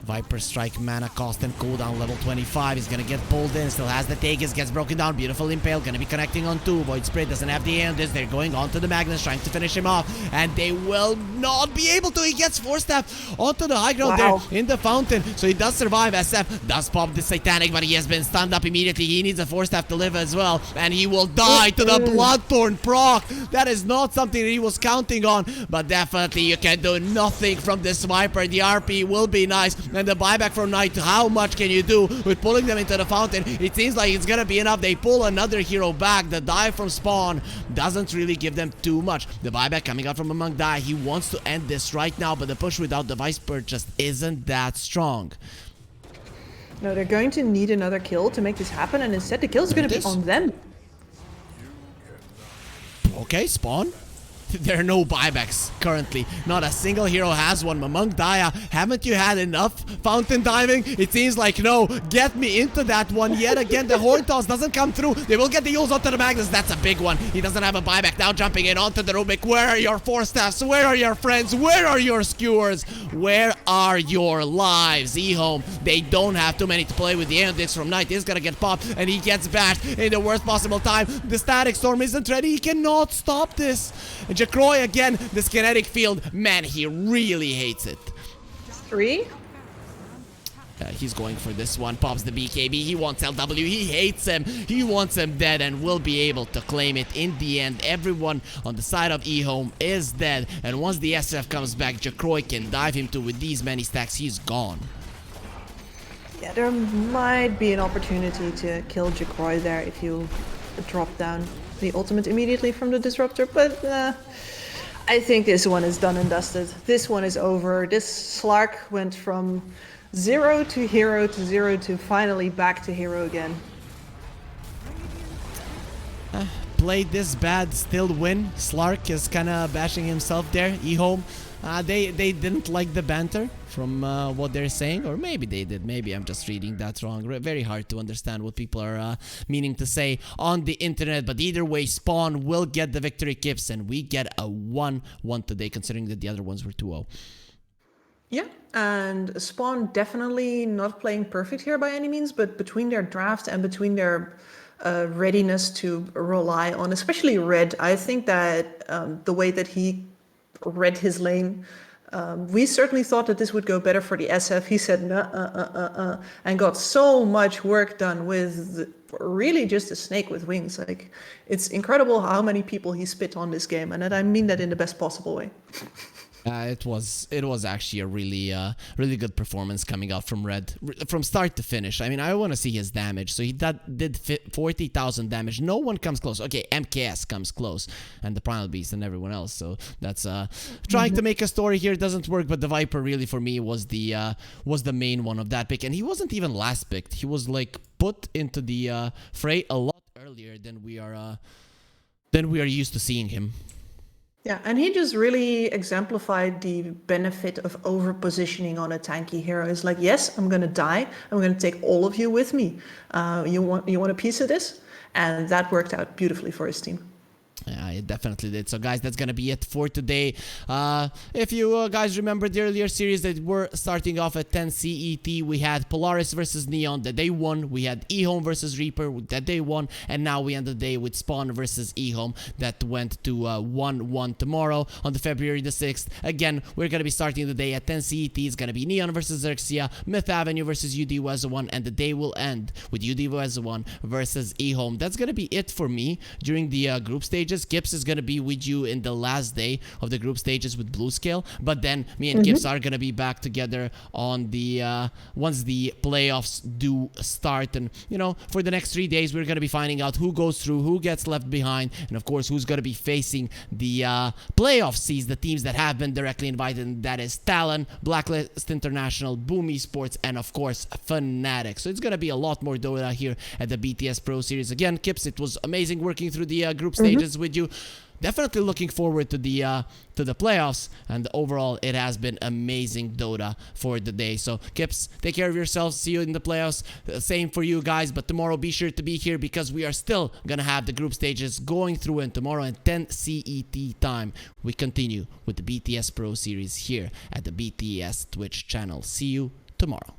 Viper Strike mana cost and cooldown level 25. He's gonna get pulled in. Still has the Aegis. Gets broken down. Beautiful Impale. Gonna be connecting on 2. Void Spirit doesn't have the end. They're going on to the Magnus, trying to finish him off. And they will not be able to. He gets force staff onto the high ground there in the fountain. So he does survive. SF does pop the Satanic, but he has been stunned up immediately. He needs a force staff to live as well. And he will die to the Bloodthorn proc. That is not something that he was counting on. But definitely you can do nothing from this Viper. The RP will be nice. And the buyback from Knight, how much can you do with pulling them into the fountain? It seems like it's gonna be enough. They pull another hero back. The dive from Spawn doesn't really give them too much. The buyback coming out from Among Die. He wants to end this right now, but the push without the Viper just isn't that strong. No, they're going to need another kill to make this happen, and instead the kill is going to be on them. Okay, Spawn. There are no buybacks currently. Not a single hero has one. Among Daya, haven't you had enough fountain diving? It seems like no. Get me into that one yet again. The Horn Toss doesn't come through. They will get the Yules onto the Magnus. That's a big one. He doesn't have a buyback. Now jumping in onto the Rubik. Where are your Force Staffs? Where are your friends? Where are your skewers? Where are your lives? EHOME, they don't have too many to play with. The Aeondix from Knight is gonna get popped, and he gets bashed in the worst possible time. The Static Storm isn't ready. He cannot stop this. Jacroy again, this kinetic field, man, he really hates it. 3? He's going for this one, pops the BKB, he wants LW, he hates him, he wants him dead, and will be able to claim it in the end. Everyone on the side of EHOME is dead, and once the SF comes back, Jacroy can dive him too. With these many stacks, he's gone. Yeah, there might be an opportunity to kill Jacroy there if you drop down the ultimate immediately from the Disruptor, but I think this one is done and dusted. This one is over. This Slark went from 0 to hero to 0 to finally back to hero again. Played this bad, still win. Slark is kind of bashing himself there. EHOME, they didn't like the banter from what they're saying, or maybe they did. Maybe I'm just reading that wrong. Very hard to understand what people are meaning to say on the internet, but either way, Spawn will get the victory, Kips, and we get a 1-1 today, considering that the other ones were 2-0. Yeah, and Spawn definitely not playing perfect here by any means, but between their draft and between their readiness to rely on, especially Red, I think that the way that he read his lane, we certainly thought that this would go better for the SF. He said, and got so much work done with really just a snake with wings. Like, it's incredible how many people he spit on this game, and I mean that in the best possible way. It was actually a really good performance coming out from Red from start to finish. I mean, I want to see his damage. So he did 40,000 damage. No one comes close. Okay, MKS comes close, and the Primal Beast and everyone else. So that's trying to make a story here doesn't work. But the Viper really for me was the main one of that pick, and he wasn't even last picked. He was like put into the fray a lot earlier than we are used to seeing him. Yeah, and he just really exemplified the benefit of over-positioning on a tanky hero. It's like, yes, I'm going to die. I'm going to take all of you with me. You want a piece of this? And that worked out beautifully for his team. Yeah, it definitely did. So guys, that's gonna be it for today. If you guys remember the earlier series that were starting off at 10 CET, we had Polaris versus Neon that they won. We had EHOME versus Reaper that they won, and now we end the day with Spawn versus EHOME that went to 1-1 tomorrow on the February the 6th. Again, we're gonna be starting the day at 10 CET. It's gonna be Neon versus Xerxia, Myth Avenue versus UD Weza 1, and the day will end with UD Weza 1 versus EHOME. That's gonna be it for me during the group stages. stages. Kips is going to be with you in the last day of the group stages with Blue Scale, but then me and Kips are going to be back together on the once the playoffs do start. And you know, for the next 3 days we're going to be finding out who goes through, who gets left behind, and of course who's going to be facing the playoff seeds, the teams that have been directly invited, and that is Talon, Blacklist International, Boom Esports, and of course Fnatic. So it's going to be a lot more Dota here at the BTS Pro Series. Again, Kips, it was amazing working through the group stages with you. Definitely looking forward to the playoffs, and overall it has been amazing Dota for the day. So Kips, take care of yourselves. See you in the playoffs. Same for you guys, but tomorrow be sure to be here because we are still gonna have the group stages going through, and tomorrow at 10 CET time we continue with the BTS Pro Series here at the BTS Twitch channel. See you tomorrow.